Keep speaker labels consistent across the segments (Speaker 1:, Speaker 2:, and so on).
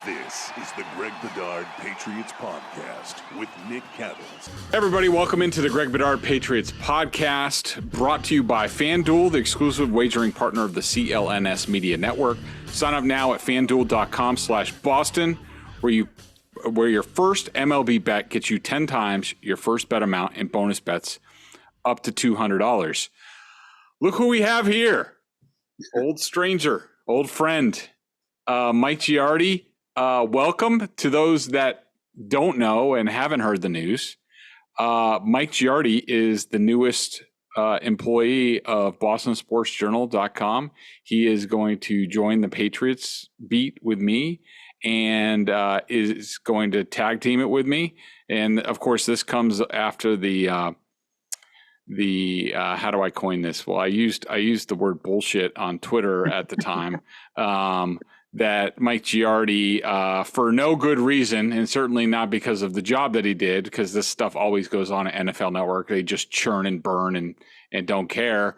Speaker 1: This is the Greg Bedard Patriots Podcast with Nick Cattles.
Speaker 2: Everybody, welcome into the Greg Bedard Patriots Podcast, brought to you by FanDuel, the exclusive wagering partner of the CLNS Media Network. Sign up now at FanDuel.com/Boston, where your first MLB bet gets you 10 times your first bet amount in bonus bets up to $200. Look who we have here. Old stranger, old friend, Mike Giardi. Welcome to those that don't know and haven't heard the news. Mike Giardi is the newest employee of BostonSportsJournal.com. He is going to join the Patriots beat with me and is going to tag team it with me. And of course, this comes after the how do I coin this? Well, I used the word bullshit on Twitter at the time. That Mike Giardi, for no good reason, and certainly not because of the job that he did, because this stuff always goes on at NFL Network. They just churn and burn and don't care.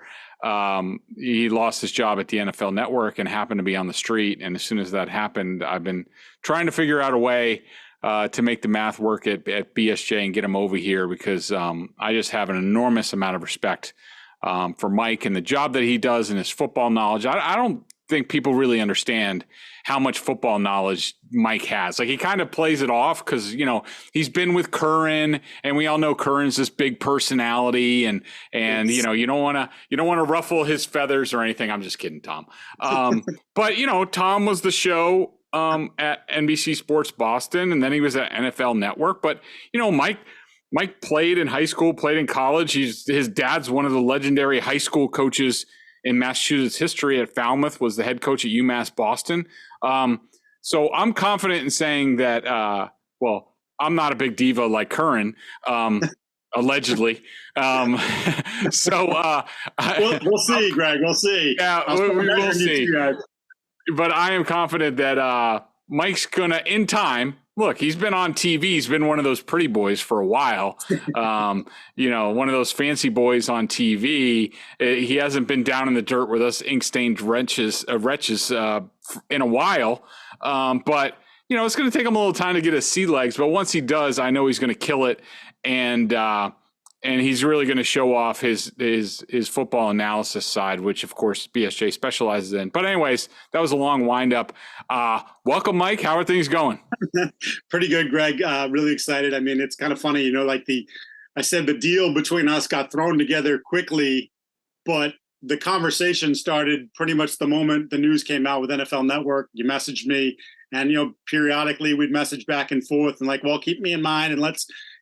Speaker 2: He lost his job at the NFL Network and happened to be on the street. And as soon as that happened, I've been trying to figure out a way to make the math work at BSJ and get him over here, because I just have an enormous amount of respect for Mike and the job that he does and his football knowledge. I don't think people really understand how much football knowledge Mike has. Like, he kind of plays it off because, you know, he's been with Curran, and we all know Curran's this big personality, and you know, you don't want to ruffle his feathers or anything. I'm just kidding, Tom. But you know, Tom was the show at NBC Sports Boston, and then he was at NFL Network. But you know, Mike played in high school, played in college. His dad's one of the legendary high school coaches in Massachusetts history at Falmouth, was the head coach at UMass Boston. So I'm confident in saying that, well, I'm not a big diva like Curran, allegedly. We'll
Speaker 3: see, Greg. We'll see.
Speaker 2: Yeah, we'll see. But I am confident that Mike's going to, in time, look, he's been on TV. He's been one of those pretty boys for a while. You know, one of those fancy boys on TV. He hasn't been down in the dirt with us ink-stained wretches in a while. But, you know, it's going to take him a little time to get his sea legs. But once he does, I know he's going to kill it. And he's really going to show off his football analysis side, which, of course, BSJ specializes in. But anyways, that was a long wind-up. Welcome, Mike. How are things going?
Speaker 3: Pretty good, Greg. Really excited. I mean, it's kind of funny, you know, like I said, the deal between us got thrown together quickly, but the conversation started pretty much the moment the news came out with NFL Network. You messaged me, and, you know, periodically we'd message back and forth and like, well, keep me in mind, and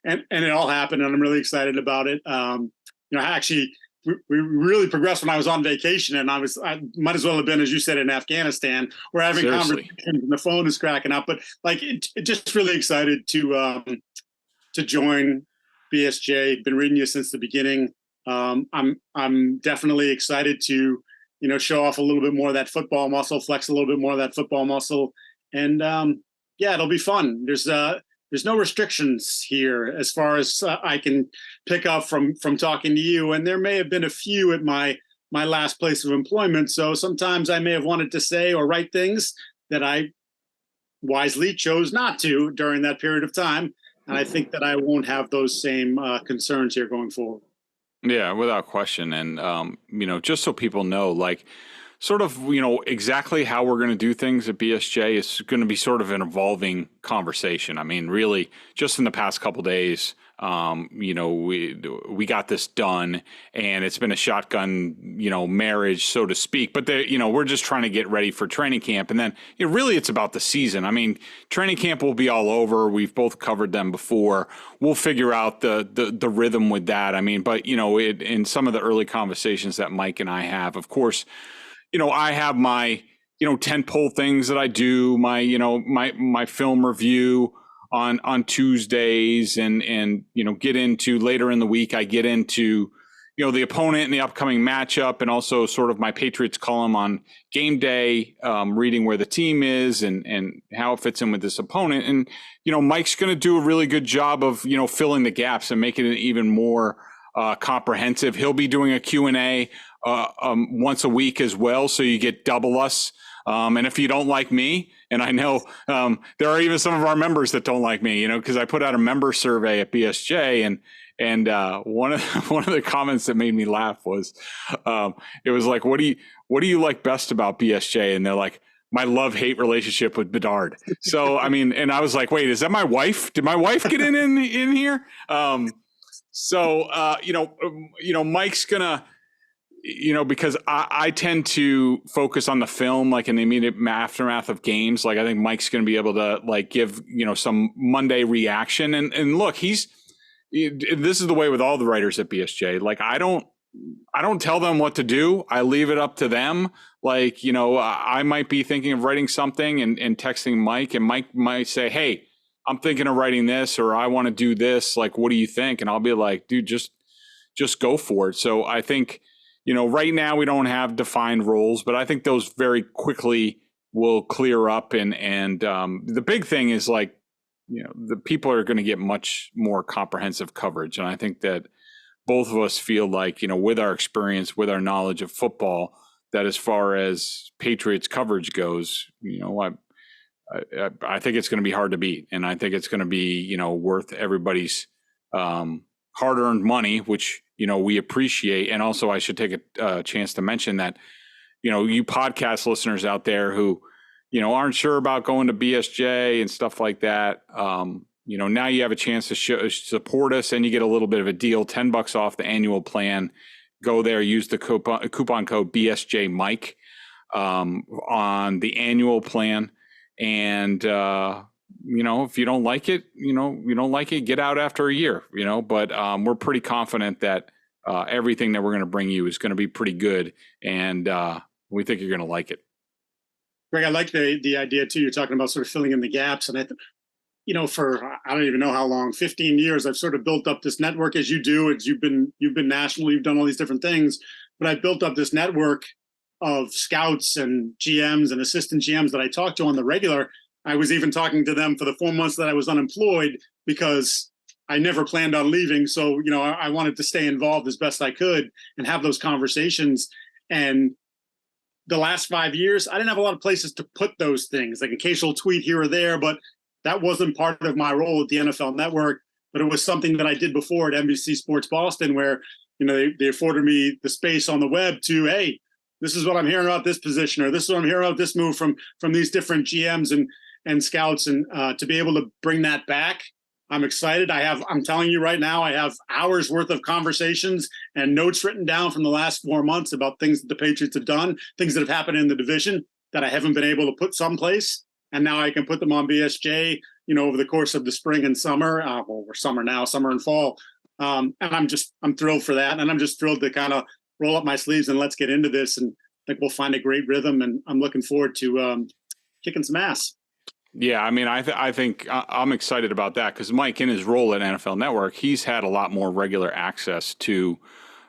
Speaker 3: and it all happened, and I'm really excited about it. You know, actually, we really progressed when I was on vacation, and I might as well have been, as you said, in Afghanistan. We're having conversations, and the phone is cracking up. But like, it just really excited to join BSJ. Been reading you since the beginning. I'm definitely excited to, you know, show off a little bit more of that football muscle, flex a little bit more of that football muscle, and yeah, it'll be fun. There's no restrictions here as far as I can pick up from talking to you. And there may have been a few at my last place of employment. So sometimes I may have wanted to say or write things that I wisely chose not to during that period of time. And I think that I won't have those same concerns here going forward.
Speaker 2: Yeah, without question. And, you know, just so people know, like, sort of, you know, exactly how we're going to do things at BSJ is going to be sort of an evolving conversation. I mean, really, just in the past couple of days, you know, we got this done, and it's been a shotgun, you know, marriage, so to speak. But you know, we're just trying to get ready for training camp, and then, you know, really, it's about the season. I mean, training camp will be all over. We've both covered them before. We'll figure out the rhythm with that. I mean, but you know, in some of the early conversations that Mike and I have, of course, you know, I have my, you know, 10-pole things that I do, my, you know, my film review on Tuesdays, and, you know, get into later in the week, I get into, you know, the opponent and the upcoming matchup, and also sort of my Patriots column on game day, reading where the team is and how it fits in with this opponent. And, you know, Mike's going to do a really good job of, you know, filling the gaps and making it even more comprehensive. He'll be doing a Q&A once a week as well, so you get double us And if you don't like me, and I know there are even some of our members that don't like me, because I put out a member survey at BSJ, and one of the comments that made me laugh was, it was like, what do you like best about BSJ? And they're like, my love-hate relationship with Bedard. So, I mean, and I was like, wait, is that my wife? Did my wife get in here? Mike's gonna, because I tend to focus on the film, like in the immediate aftermath of games. Like I think Mike's going to be able to like give, some Monday reaction. And look, this is the way with all the writers at BSJ. Like I don't tell them what to do. I leave it up to them. Like, I might be thinking of writing something and texting Mike, and Mike might say, hey, I'm thinking of writing this, or I want to do this. Like, what do you think? And I'll be like, dude, just go for it. So I think, right now we don't have defined roles, but I think those very quickly will clear up. And the big thing is like, the people are going to get much more comprehensive coverage. And I think that both of us feel like, with our experience, with our knowledge of football, that as far as Patriots coverage goes, I think it's going to be hard to beat. And I think it's going to be, worth everybody's hard-earned money, which, we appreciate. And also I should take a chance to mention that, you podcast listeners out there who, aren't sure about going to BSJ and stuff like that. Now you have a chance to support us, and you get a little bit of a deal, $10 off the annual plan. Go there, use the coupon code BSJ Mike on the annual plan. And, if you don't like it, you don't like it, get out after a year, but we're pretty confident that everything that we're going to bring you is going to be pretty good. And we think you're going to like it.
Speaker 3: Greg, I like the idea too. You're talking about sort of filling in the gaps. And for, I don't even know how long, 15 years, I've sort of built up this network as you do. As you've been national, you've done all these different things, but I've built up this network of scouts and GMs and assistant GMs that I talk to on the regular. I was even talking to them for the 4 months that I was unemployed because I never planned on leaving. So, I wanted to stay involved as best I could and have those conversations. And the last 5 years, I didn't have a lot of places to put those things, like occasional tweet here or there, but that wasn't part of my role at the NFL Network. But it was something that I did before at NBC Sports Boston, where, they afforded me the space on the web to, hey, this is what I'm hearing about this position, or this is what I'm hearing about this move from these different GMs and scouts. And to be able to bring that back, I'm excited. I'm telling you right now, I have hours worth of conversations and notes written down from the last 4 months about things that the Patriots have done, things that have happened in the division that I haven't been able to put someplace. And now I can put them on BSJ, over the course of the spring and summer. We're summer now, summer and fall. And I'm thrilled for that. And I'm just thrilled to kind of roll up my sleeves and let's get into this. And I think we'll find a great rhythm. And I'm looking forward to kicking some ass.
Speaker 2: Yeah, I mean, I think I'm excited about that because Mike, in his role at NFL Network, he's had a lot more regular access to,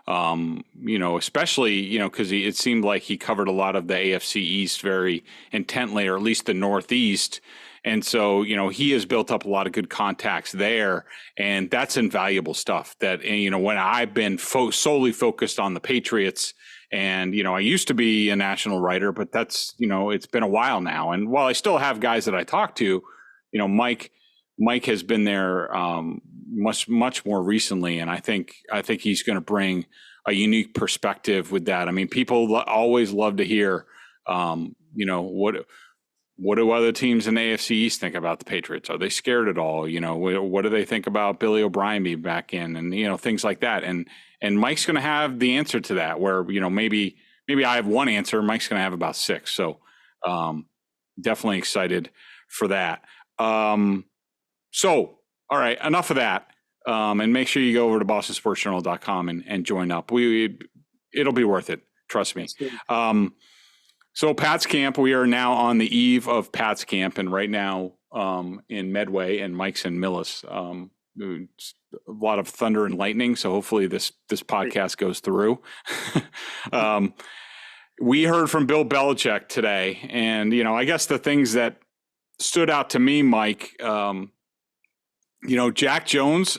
Speaker 2: especially, because it seemed like he covered a lot of the AFC East very intently, or at least the Northeast. And so, he has built up a lot of good contacts there, and that's invaluable stuff that, when I've been solely focused on the Patriots. And, I used to be a national writer, but that's, it's been a while now. And while I still have guys that I talk to, Mike has been there much more recently. And I think he's going to bring a unique perspective with that. I mean, people always love to hear, what do other teams in the AFC East think about the Patriots? Are they scared at all? What do they think about Billy O'Brien being back in, and, things like that. And Mike's going to have the answer to that, where, maybe I have one answer. Mike's going to have about 6. So definitely excited for that. So, all right, enough of that. And make sure you go over to bostonsportsjournal.com and join up. It'll be worth it. Trust me. So Pat's Camp, we are now on the eve of Pat's Camp, and right now in Medway, and Mike's in Millis. A lot of thunder and lightning, so hopefully this podcast goes through. We heard from Bill Belichick today, and I guess the things that stood out to me, Mike, Jack Jones,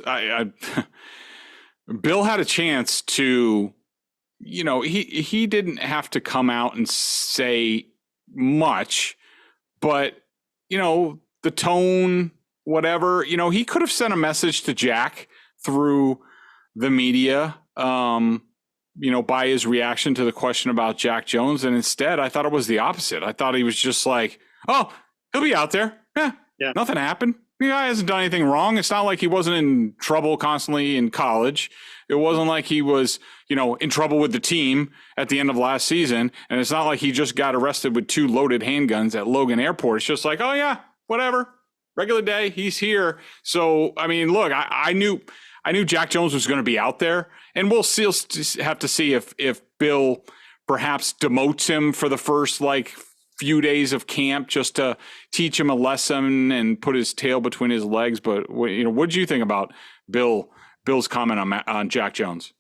Speaker 2: Bill had a chance to, he didn't have to come out and say, much, but, the tone, whatever, he could have sent a message to Jack through the media, by his reaction to the question about Jack Jones. And instead, I thought it was the opposite. I thought he was just like, oh, he'll be out there. Yeah. Nothing happened. The guy hasn't done anything wrong. It's not like he wasn't in trouble constantly in college. It wasn't like he was, in trouble with the team at the end of last season. And it's not like he just got arrested with 2 loaded handguns at Logan Airport. It's just like, oh yeah, whatever. Regular day. He's here. So, I mean, look, I knew Jack Jones was going to be out there, and we'll still have to see if Bill perhaps demotes him for the first few days of camp just to teach him a lesson and put his tail between his legs. But what did you think about Bill's comment on Jack Jones?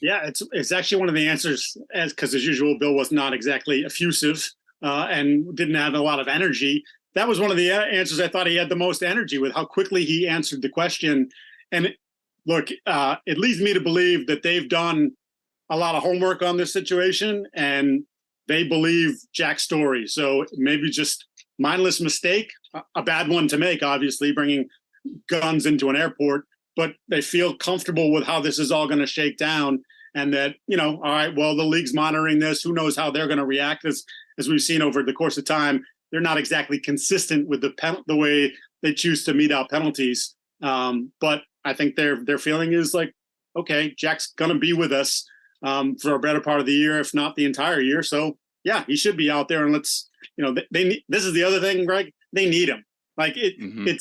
Speaker 3: Yeah, it's actually one of the answers, because as usual, Bill was not exactly effusive and didn't have a lot of energy. That was one of the answers I thought he had the most energy with, how quickly he answered the question. And look, it leads me to believe that they've done a lot of homework on this situation and they believe Jack's story. So maybe just mindless mistake, a bad one to make, obviously, bringing guns into an airport, but they feel comfortable with how this is all going to shake down. And that, all right, well, the league's monitoring this. Who knows how they're going to react? As we've seen over the course of time, they're not exactly consistent with the way they choose to mete out penalties. But I think their feeling is like, okay, Jack's going to be with us for a better part of the year, if not the entire year. So yeah, he should be out there. And let's, this is the other thing, Greg, they need him. He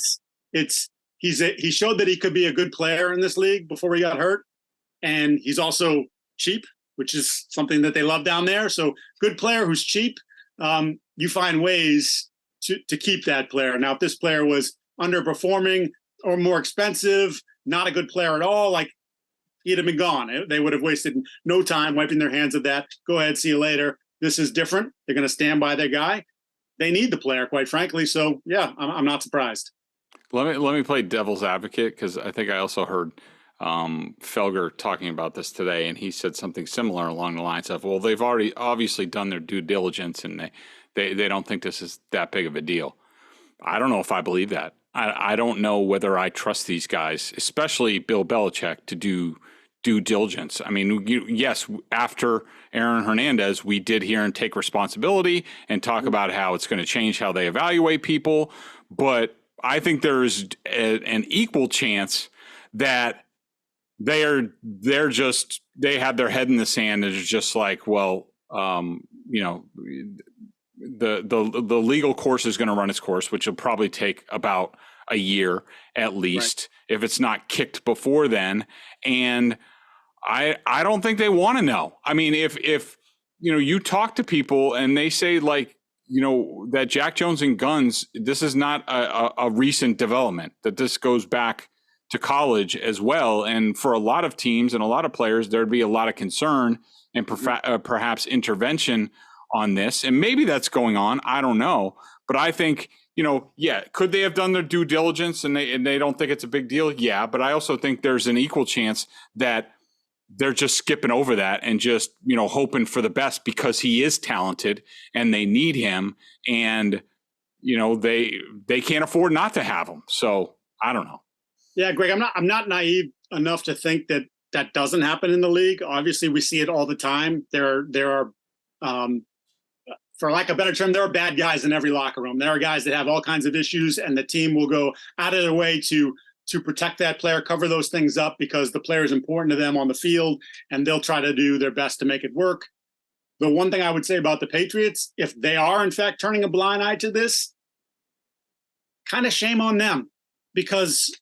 Speaker 3: showed that he could be a good player in this league before he got hurt. And he's also cheap, which is something that they love down there. So good player who's cheap. You find ways to keep that player. Now, if this player was underperforming or more expensive, not a good player at all, he'd have been gone. They would have wasted no time wiping their hands of that. Go ahead, see you later. This is different. They're going to stand by their guy. They need the player, quite frankly. So yeah, I'm not surprised.
Speaker 2: Let me play devil's advocate, because I think I also heard Felger talking about this today, and he said something similar along the lines of, well, they've already obviously done their due diligence and they don't think this is that big of a deal. I don't know if I believe that. I don't know whether I trust these guys, especially Bill Belichick, to do due diligence. I mean, yes, after Aaron Hernandez, we did hear and take responsibility and talk about how it's going to change how they evaluate people. But I think there's an equal chance that they have their head in the sand and it's just like, well, the legal course is going to run its course, which will probably take about a year at least, right, if it's not kicked before then. And I don't think they want to know. I mean, if you talk to people and they say that Jack Jones and guns, this is not a recent development, that this goes back to college as well. And for a lot of teams and a lot of players, there'd be a lot of concern and perhaps intervention on this. And maybe that's going on. I don't know. But I think, could they have done their due diligence and they don't think it's a big deal? Yeah. But I also think there's an equal chance that they're just skipping over that and just, hoping for the best because he is talented and they need him. And, they can't afford not to have him. So I don't know.
Speaker 3: Yeah, Greg, I'm not naive enough to think that doesn't happen in the league. Obviously, we see it all the time. There are, for lack of a better term, there are bad guys in every locker room. There are guys that have all kinds of issues, and the team will go out of their way to protect that player, cover those things up because the player is important to them on the field, and they'll try to do their best to make it work. The one thing I would say about the Patriots, if they are in fact turning a blind eye to this, kind of shame on them, because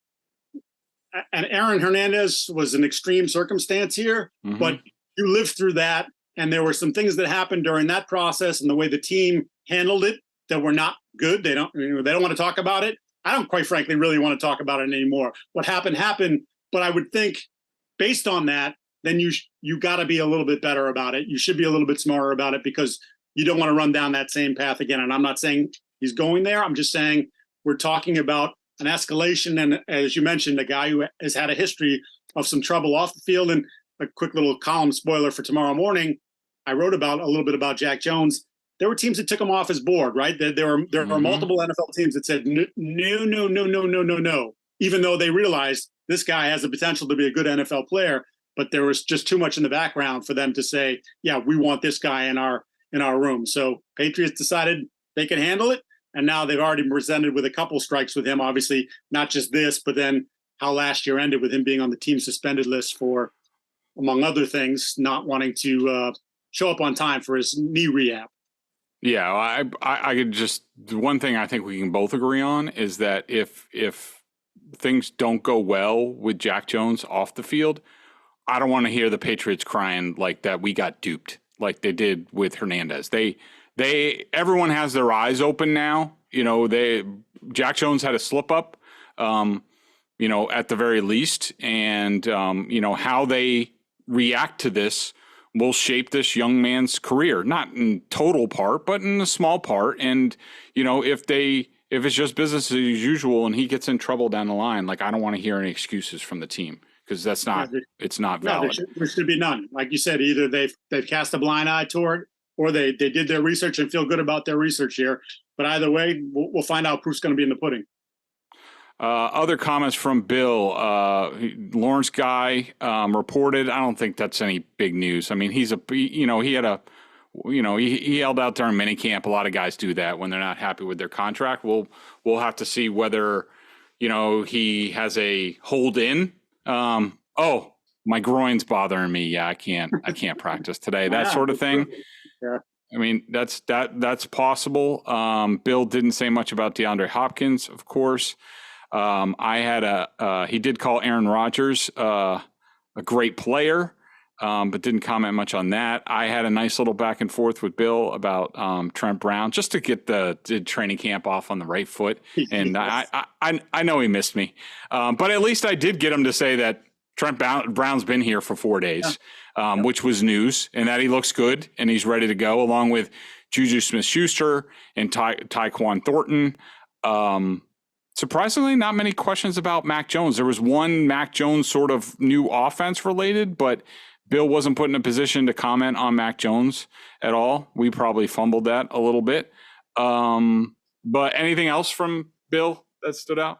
Speaker 3: and Aaron Hernandez was an extreme circumstance here, but you lived through that. And there were some things that happened during that process and the way the team handled it that were not good. They don't want to talk about it. I don't, quite frankly, really want to talk about it anymore. What happened. But I would think based on that, then you got to be a little bit better about it. You should be a little bit smarter about it because you don't want to run down that same path again. And I'm not saying he's going there. I'm just saying we're talking about an escalation. And as you mentioned, a guy who has had a history of some trouble off the field. And a quick little column spoiler for tomorrow morning, I wrote a little bit about Jack Jones. there were teams that took him off his board, right? There were multiple NFL teams that said no, even though they realized this guy has the potential to be a good NFL player, but there was just too much in the background for them to say, yeah, we want this guy in our room. So Patriots decided they could handle it, and now they've already presented with a couple strikes with him. Obviously, not just this, but then how last year ended with him being on the team suspended list for, among other things, not wanting to show up on time for his knee rehab.
Speaker 2: Yeah, I could just, the one thing I think we can both agree on is that if things don't go well with Jack Jones off the field, I don't want to hear the Patriots crying like that we got duped like they did with Hernandez. Everyone has their eyes open now. Jack Jones had a slip up, at the very least, and how they react to this will shape this young man's career, not in total part, but in a small part. And, if it's just business as usual and he gets in trouble down the line, like, I don't want to hear any excuses from the team, because it's not valid.
Speaker 3: There should be none. Like you said, either they've cast a blind eye toward, or they did their research and feel good about their research here. But either way, we'll find out. Proof's going to be in the pudding.
Speaker 2: Other comments from Bill. Lawrence Guy reported. I don't think that's any big news. I mean, he held out during minicamp. A lot of guys do that when they're not happy with their contract. We'll have to see whether, he has a hold in. My groin's bothering me. Yeah, I can't practice today. That sort of thing.
Speaker 3: Yeah.
Speaker 2: I mean, that's possible. Bill didn't say much about DeAndre Hopkins, of course. He did call Aaron Rodgers a great player, but didn't comment much on that. I had a nice little back and forth with Bill about Trent Brown, just to get the training camp off on the right foot. And yes. I know he missed me, but at least I did get him to say that Trent Brown's been here for 4 days, which was news, and that he looks good and he's ready to go, along with Juju Smith-Schuster and Tyquan Thornton. Surprisingly, not many questions about Mac Jones. There was one Mac Jones sort of new offense related, but Bill wasn't put in a position to comment on Mac Jones at all. We probably fumbled that a little bit. But anything else from Bill that stood out?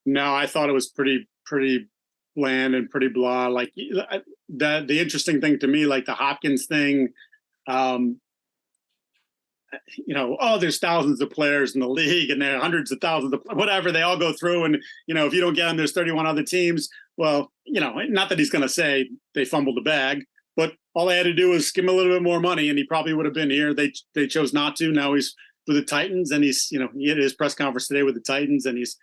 Speaker 3: No, I thought it was pretty bland and pretty blah. Like the interesting thing to me, like the Hopkins thing, there's thousands of players in the league and there are hundreds of thousands of whatever, they all go through. And, if you don't get them, there's 31 other teams. Well, not that he's going to say they fumbled the bag, but all they had to do was give him a little bit more money and he probably would have been here. They chose not to. Now he's with the Titans and he's, he had his press conference today with the Titans and he's,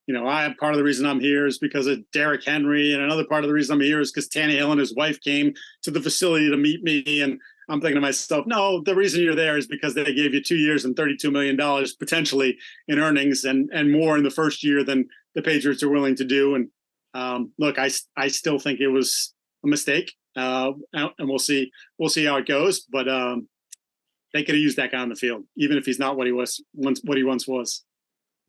Speaker 3: part of the reason I'm here is because of Derrick Henry. And another part of the reason I'm here is because Tannehill and his wife came to the facility to meet me. And I'm thinking to myself, no, the reason you're there is because they gave you 2 years and $32 million potentially in earnings and more in the first year than the Patriots are willing to do. And look, I still think it was a mistake, and we'll see how it goes. But they could have used that guy on the field, even if he's not what he once was.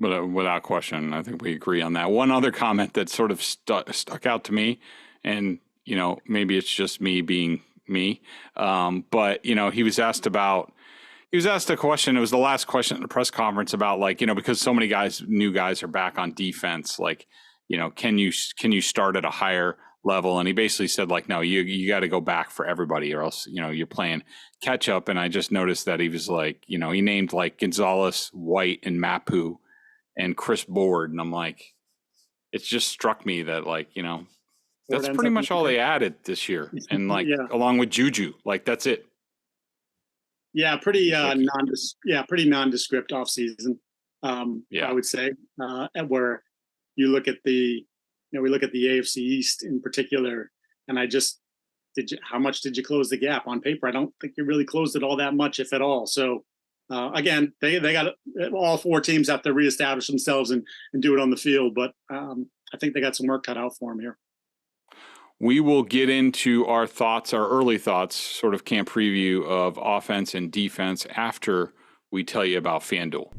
Speaker 2: But without question, I think we agree on that. One other comment that sort of stuck out to me, and maybe it's just me being me, but he was asked a question. It was the last question at the press conference about because so many new guys are back on defense, can you start at a higher level? And he basically said no, you got to go back for everybody or else you're playing catch up. And I just noticed that he was he named Gonzalez, White, and Mapu and Chris Board, and I'm it just struck me that that's pretty much all they added this year. And along with Juju, that's it.
Speaker 3: Yeah. Pretty nondescript offseason. I would say, where you look at we look at the AFC East in particular, and how much did you close the gap on paper? I don't think you really closed it all that much, if at all. So again, they got all four teams have to reestablish themselves and do it on the field. But I think they got some work cut out for them here.
Speaker 2: We will get into our early thoughts, sort of camp preview of offense and defense after we tell you about FanDuel.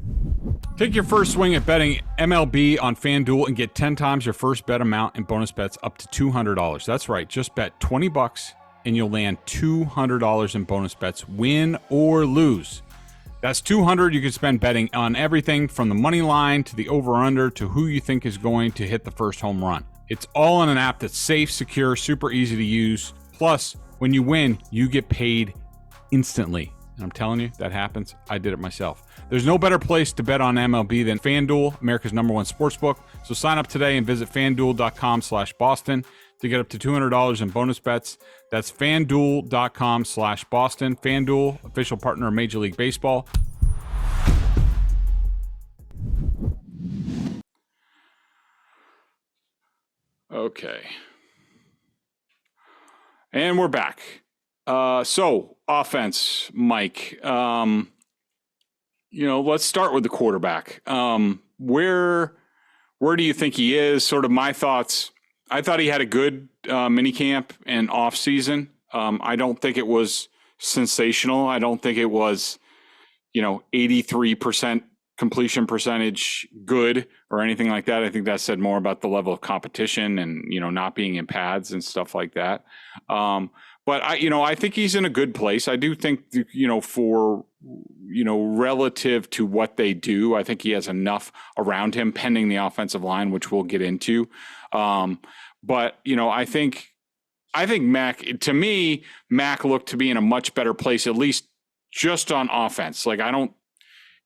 Speaker 2: Take your first swing at betting MLB on FanDuel and get 10 times your first bet amount and bonus bets up to $200. That's right, just bet $20 and you'll land $200 in bonus bets, win or lose. That's $200 you can spend betting on everything from the money line to the over-under to who you think is going to hit the first home run. It's all on an app that's safe, secure, super easy to use. Plus, when you win, you get paid instantly. And I'm telling you, that happens. I did it myself. There's no better place to bet on MLB than FanDuel, America's #1 sportsbook. So sign up today and visit FanDuel.com/Boston to get up to $200 in bonus bets. That's FanDuel.com/Boston. FanDuel, official partner of Major League Baseball. Okay. And we're back. So offense, Mike, let's start with the quarterback. Where do you think he is? Sort of my thoughts. I thought he had a good mini camp and off season. I don't think it was sensational. I don't think it was, 83% completion percentage good or anything like that. I think that said more about the level of competition and, not being in pads and stuff like that. But I think he's in a good place. I do think, for, relative to what they do, I think he has enough around him pending the offensive line, which we'll get into. But, I think Mac looked to be in a much better place, at least just on offense.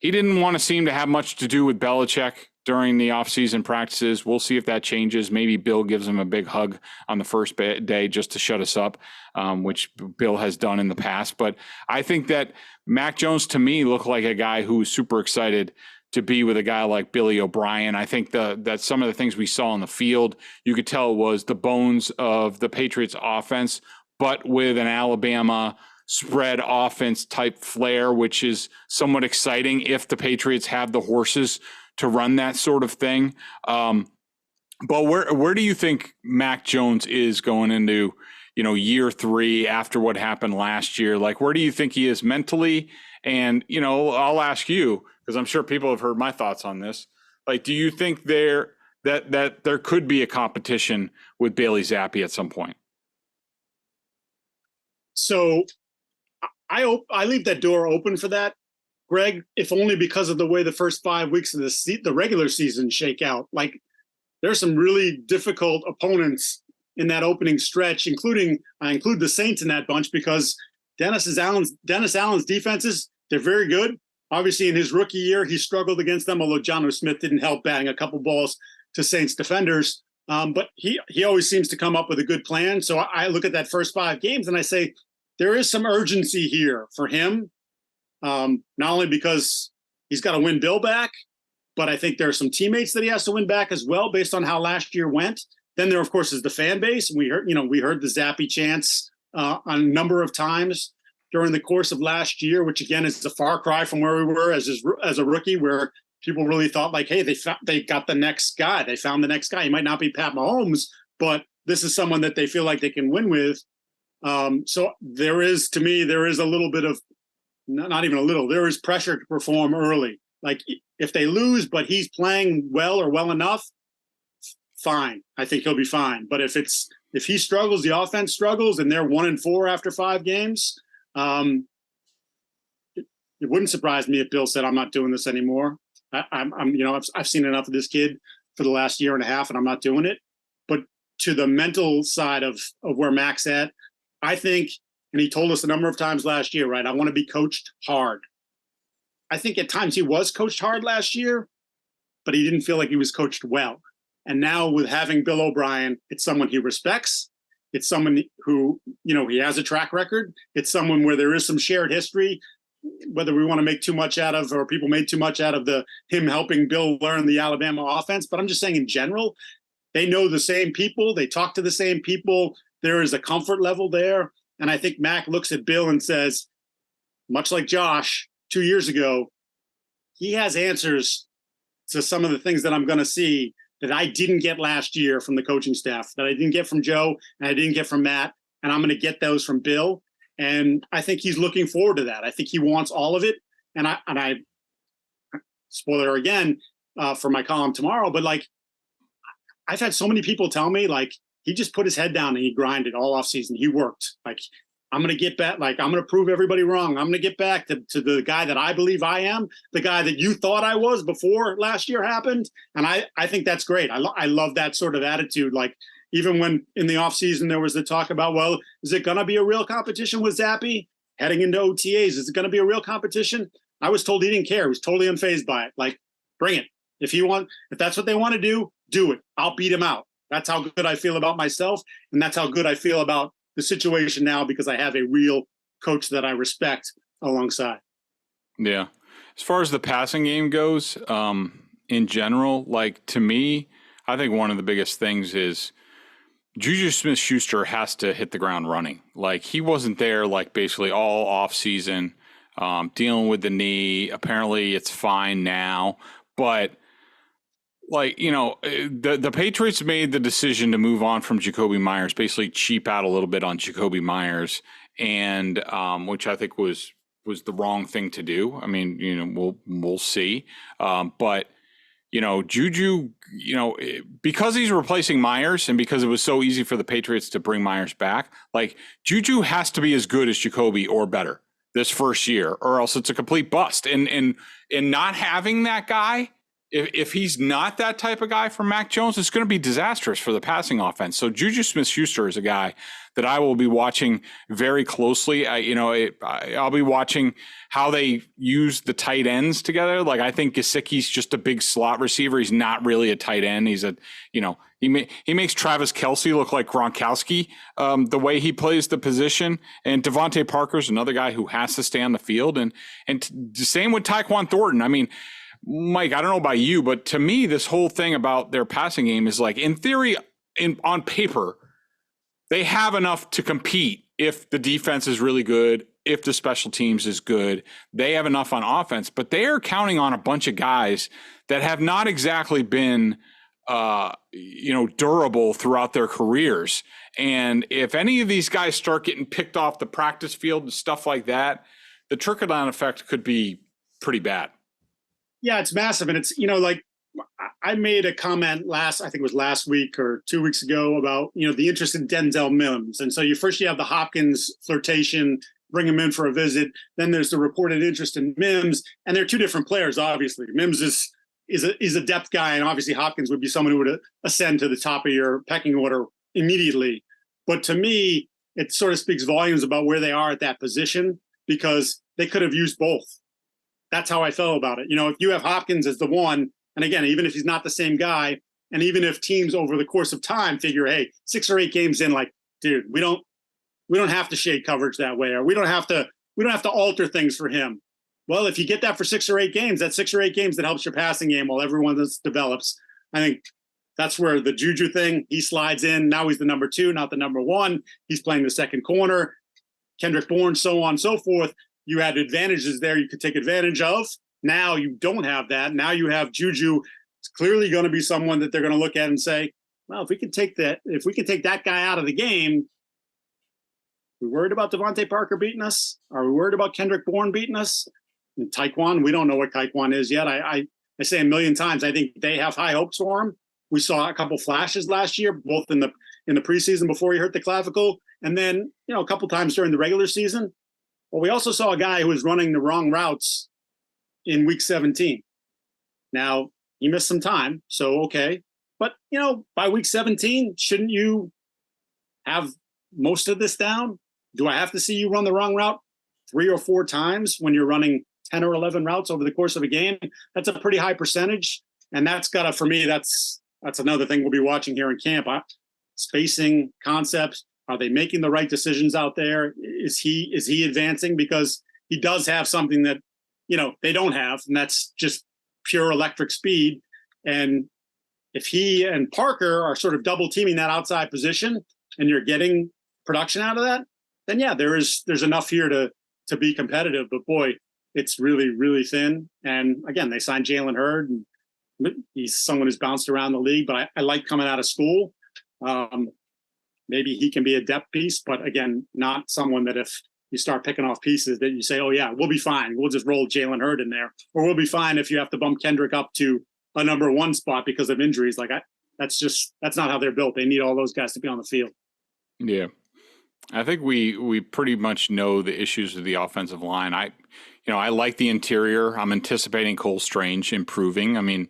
Speaker 2: He didn't want to seem to have much to do with Belichick during the offseason practices. We'll see if that changes. Maybe Bill gives him a big hug on the first day just to shut us up, which Bill has done in the past. But I think that Mac Jones, to me, looked like a guy who was super excited to be with a guy like Billy O'Brien. I think that some of the things we saw on the field, you could tell was the bones of the Patriots offense, but with an Alabama spread offense type flair, which is somewhat exciting if the Patriots have the horses to run that sort of thing. But where do you think Mac Jones is going into, year 3 after what happened last year? Where do you think he is mentally? And, I'll ask you, because I'm sure people have heard my thoughts on this. Do you think that there could be a competition with Bailey Zappi at some point?
Speaker 3: So I leave that door open for that, Greg, if only because of the way the first 5 weeks of the regular season shake out. There's some really difficult opponents in that opening stretch, I include the Saints in that bunch because Dennis Allen's defenses, they're very good. Obviously, in his rookie year, he struggled against them, although Jonnu Smith didn't help bang a couple balls to Saints defenders. But he always seems to come up with a good plan. So I look at that first 5 games and I say, there is some urgency here for him, not only because he's got to win Bill back, but I think there are some teammates that he has to win back as well, based on how last year went. Then there, of course, is the fan base. We heard the Zappi chants a number of times during the course of last year, which again is a far cry from where we were as a rookie, where people really thought hey, they got the next guy. They found the next guy. He might not be Pat Mahomes, but this is someone that they feel like they can win with. So there is a little bit of, not even a little, there is pressure to perform early. If they lose, but he's playing well or well enough, fine. I think he'll be fine. But if he struggles, the offense struggles, and they're 1-4 after 5 games, it wouldn't surprise me if Bill said, "I'm not doing this anymore. I've seen enough of this kid for the last year and a half, and I'm not doing it." But to the mental side of where Mac's at, I think, and he told us a number of times last year, right? I want to be coached hard. I think at times he was coached hard last year, but he didn't feel like he was coached well. And now with having Bill O'Brien, it's someone he respects. It's someone who, he has a track record. It's someone where there is some shared history, whether we want to make too much out of, or people made too much out of him helping Bill learn the Alabama offense. But I'm just saying in general, they know the same people. They talk to the same people. There is a comfort level there. And I think Mac looks at Bill and says, much like Josh 2 years ago, he has answers to some of the things that I'm going to see that I didn't get last year from the coaching staff, that I didn't get from Joe, and I didn't get from Matt, and I'm going to get those from Bill. And I think he's looking forward to that. I think he wants all of it. And I spoiler again for my column tomorrow, but I've had so many people tell me he just put his head down and he grinded all off season. He worked like, I'm going to get back. Like, I'm going to prove everybody wrong. I'm going to get back to the guy that I believe I am, the guy that you thought I was before last year happened. And I think that's great. I love that sort of attitude. Like, even when in the offseason there was the talk about, well, is it going to be a real competition with Zappy heading into OTAs? Is it going to be a real competition? I was told he didn't care. He was totally unfazed by it. Like, bring it. If that's what they want to do it. I'll beat him out. That's how good I feel about myself. And that's how good I feel about the situation now, because I have a real coach that I respect alongside.
Speaker 2: Yeah. As far as the passing game goes, in general, like, to me, I think one of the biggest things is Juju Smith-Schuster has to hit the ground running. Like, he wasn't there, like, basically all off season, dealing with the knee. Apparently it's fine now, but like, you know, the Patriots made the decision to move on from Jacoby Myers, basically cheap out a little bit on Jacoby Myers, and which I think was the wrong thing to do. I mean, you know, we'll see. But, you know, Juju, you know, because he's replacing Myers and because it was so easy for the Patriots to bring Myers back, like, Juju has to be as good as Jacoby or better this first year, or else it's a complete bust. And not having that guy, if he's not that type of guy for Mac Jones, it's going to be disastrous for the passing offense. So Juju Smith-Schuster is a guy that I will be watching very closely. I'll be watching how they use the tight ends together. Like, I think Gesicki's just a big slot receiver. He's not really a tight end. He's he makes Travis Kelce look like Gronkowski, the way he plays the position. And Devontae Parker's another guy who has to stay on the field. And the same with Tyquan Thornton. I mean, Mike, I don't know about you, but to me, this whole thing about their passing game is like, in theory, on paper, they have enough to compete if the defense is really good, if the special teams is good. They have enough on offense, but they are counting on a bunch of guys that have not exactly been, durable throughout their careers. And if any of these guys start getting picked off the practice field and stuff like that, the trickle-down effect could be pretty bad.
Speaker 3: Yeah, it's massive. And it's, like, I made a comment last week or 2 weeks ago about, the interest in Denzel Mims. And so you have the Hopkins flirtation, bring him in for a visit. Then there's the reported interest in Mims. And they're two different players, obviously. Mims is a depth guy, and obviously Hopkins would be someone who would ascend to the top of your pecking order immediately. But to me, it sort of speaks volumes about where they are at that position, because they could have used both. That's how I felt about it. If you have Hopkins as the one, and again, even if he's not the same guy, and even if teams over the course of time figure, hey, 6 or 8 games in, like, dude, we don't have to shade coverage that way, or we don't have to alter things for him. Well, if you get that for 6 or 8 games, that's 6 or 8 games that helps your passing game while everyone else develops. I think that's where the Juju thing, he slides in. Now he's the number 2, not the number 1. He's playing the second corner. Kendrick Bourne, so on and so forth. You had advantages there you could take advantage of. Now you don't have that. Now you have Juju. It's clearly going to be someone that they're going to look at and say, well, if we can take that guy out of the game, we worried about Devontae Parker beating us? Are we worried about Kendrick Bourne beating us? And Tyquan, we don't know what Tyquan is yet. I say a million times, I think they have high hopes for him. We saw a couple flashes last year, both in the preseason before he hurt the clavicle, and then a couple times during the regular season. Well, we also saw a guy who was running the wrong routes in week 17. Now, he missed some time, so okay. But, by week 17, shouldn't you have most of this down? Do I have to see you run the wrong route 3 or 4 times when you're running 10 or 11 routes over the course of a game? That's a pretty high percentage. And that's got to, for me, that's another thing we'll be watching here in camp. Spacing, concepts. Are they making the right decisions out there? Is he advancing? Because he does have something that, they don't have, and that's just pure electric speed. And if he and Parker are sort of double teaming that outside position and you're getting production out of that, then yeah, there's enough here to be competitive. But boy, it's really, really thin. And again, they signed Jalen Hurd, and he's someone who's bounced around the league, but I like coming out of school. Maybe he can be a depth piece, but again, not someone that if you start picking off pieces that you say, oh yeah, we'll be fine. We'll just roll Jalen Hurd in there, or we'll be fine if you have to bump Kendrick up to a number 1 spot because of injuries. Like that's not how they're built. They need all those guys to be on the field.
Speaker 2: Yeah. I think we pretty much know the issues with the offensive line. I like the interior. I'm anticipating Cole Strange improving. I mean,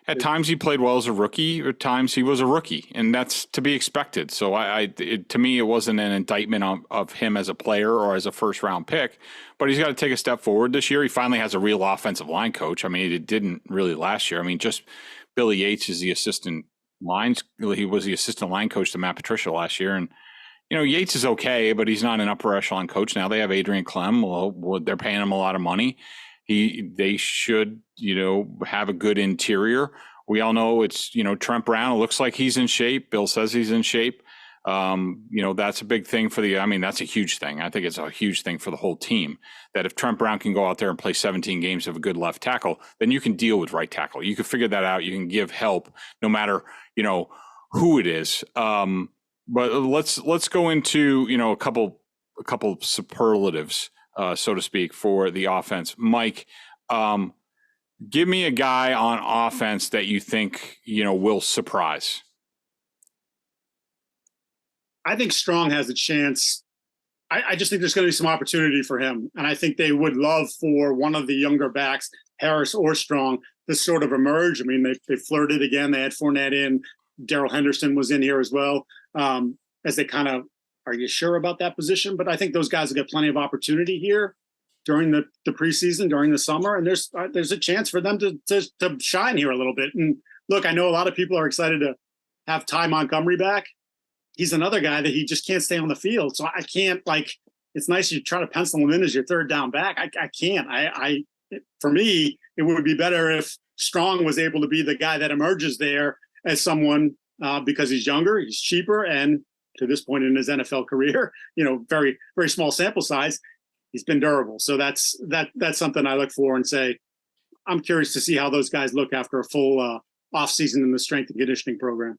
Speaker 2: at times he played well as a rookie, at times he was a rookie, and that's to be expected. So to me, it wasn't an indictment of him as a player or as a first-round pick, but he's got to take a step forward this year. He finally has a real offensive line coach. I mean, it didn't really last year. I mean, just Billy Yates is he was the assistant line coach to Matt Patricia last year, and Yates is okay, but he's not an upper echelon coach now. They have Adrian Clem. Well, they're paying him a lot of money. They should, have a good interior. We all know it's, Trent Brown. It looks like he's in shape. Bill says he's in shape. That's a big thing that's a huge thing. I think it's a huge thing for the whole team that if Trent Brown can go out there and play 17 games of a good left tackle, then you can deal with right tackle. You can figure that out. You can give help no matter, who it is. But let's go into, a couple superlatives, so to speak, for the offense. Mike, give me a guy on offense that you think, will surprise.
Speaker 3: I think Strong has a chance. I just think there's going to be some opportunity for him. And I think they would love for one of the younger backs, Harris or Strong, to sort of emerge. I mean, they flirted again. They had Fournette in. Darrell Henderson was in here as well. As they kind of, are you sure about that position? But I think those guys will get plenty of opportunity here during the preseason, during the summer. And there's a chance for them to shine here a little bit. And look, I know a lot of people are excited to have Ty Montgomery back. He's another guy that he just can't stay on the field. So I can't, it's nice you try to pencil him in as your third down back. I can't. For me, it would be better if Strong was able to be the guy that emerges there as someone because he's younger, he's cheaper, and to this point in his NFL career, very, very small sample size, he's been durable. So that's something I look for and say, I'm curious to see how those guys look after a full offseason in the strength and conditioning program.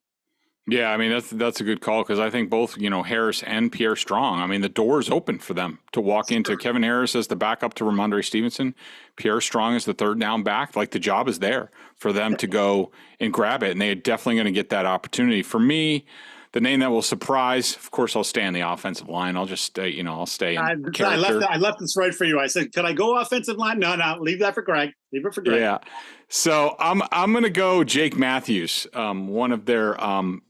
Speaker 2: Yeah, I mean, that's a good call because I think both, Harris and Pierre Strong, I mean, the door is open for them to walk into. Kevin Harris as the backup to Ramondre Stevenson. Pierre Strong as the third down back. The job is there for them to go and grab it, and they're definitely going to get that opportunity. For me, the name that will surprise, of course, I'll stay on the offensive line. I'll just stay, I'll stay in character.
Speaker 3: I left this right for you. I said, could I go offensive line? No, leave that for Greg. Leave it for Greg.
Speaker 2: Yeah. So I'm going to go Jake Matthews, one of their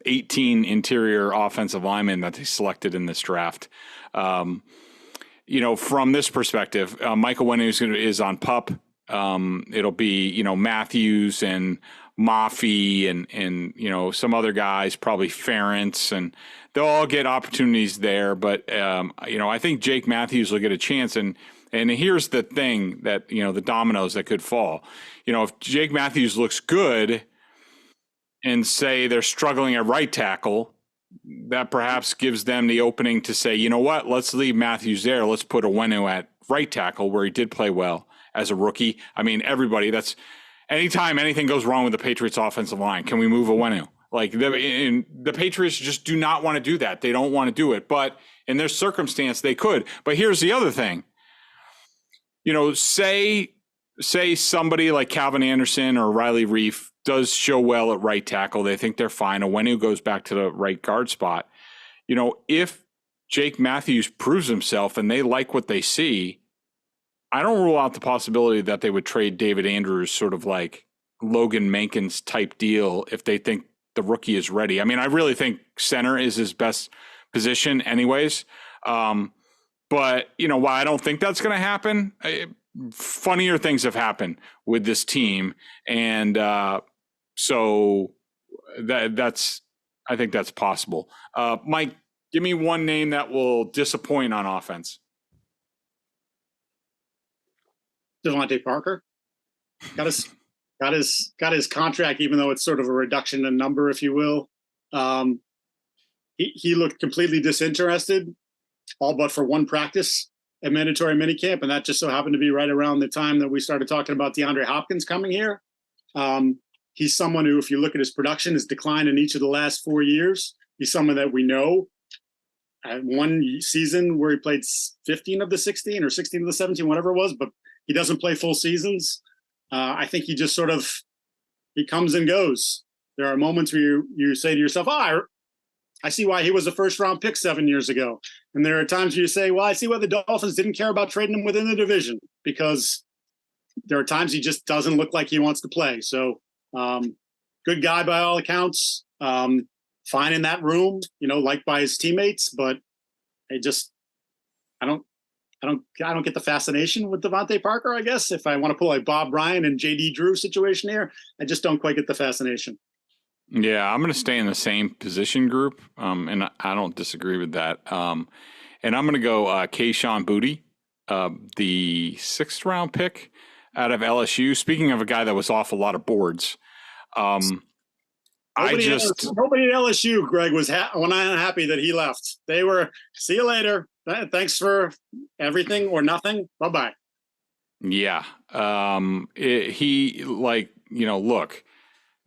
Speaker 2: 18 interior offensive linemen that they selected in this draft. From this perspective, Michael Onwenu is on PUP. It'll be, Matthews and Mafi and some other guys, probably Ferentz, and they'll all get opportunities there. But, I think Jake Matthews will get a chance. And here's the thing that, the dominoes that could fall. If Jake Matthews looks good and say they're struggling at right tackle, that perhaps gives them the opening to say, you know what, let's leave Matthews there. Let's put Onwenu at right tackle where he did play well as a rookie. I mean, anytime anything goes wrong with the Patriots offensive line, can we move Onwenu? The Patriots just do not want to do that. They don't want to do it. But in their circumstance, they could. But here's the other thing. Say somebody like Calvin Anderson or Riley Reif does show well at right tackle. They think they're fine. Onwenu goes back to the right guard spot. If Jake Matthews proves himself and they like what they see, I don't rule out the possibility that they would trade David Andrews, sort of like Logan Mankins type deal, if they think the rookie is ready. I mean, I really think center is his best position anyways. But, while I don't think that's going to happen, funnier things have happened with this team. And so I think that's possible. Mike, give me one name that will disappoint on offense.
Speaker 3: Devontae Parker got his contract, even though it's sort of a reduction in number, if you will. He looked completely disinterested, all but for one practice at mandatory minicamp, and that just so happened to be right around the time that we started talking about DeAndre Hopkins coming here. He's someone who, if you look at his production, has declined in each of the last 4 years. He's someone that we know. One season where he played 15 of the 16 or 16 of the 17, whatever it was, but he doesn't play full seasons. I think he just he comes and goes. There are moments where you say to yourself, I see why he was a first-round pick 7 years ago. And there are times where you say, well, I see why the Dolphins didn't care about trading him within the division, because there are times he just doesn't look like he wants to play. So good guy by all accounts, fine in that room, liked by his teammates, but I don't get the fascination with Devontae Parker, I guess. If I want to pull a Bob Ryan and JD Drew situation here, I just don't quite get the fascination.
Speaker 2: Yeah, I'm going to stay in the same position group, and I don't disagree with that. And I'm going to go Kayshon Boutte, the 6th round pick out of LSU. Speaking of a guy that was off a lot of boards, nobody
Speaker 3: at LSU, Greg, was unhappy that he left. They were, see you later. Thanks for everything or nothing. Bye-bye.
Speaker 2: Yeah. Look,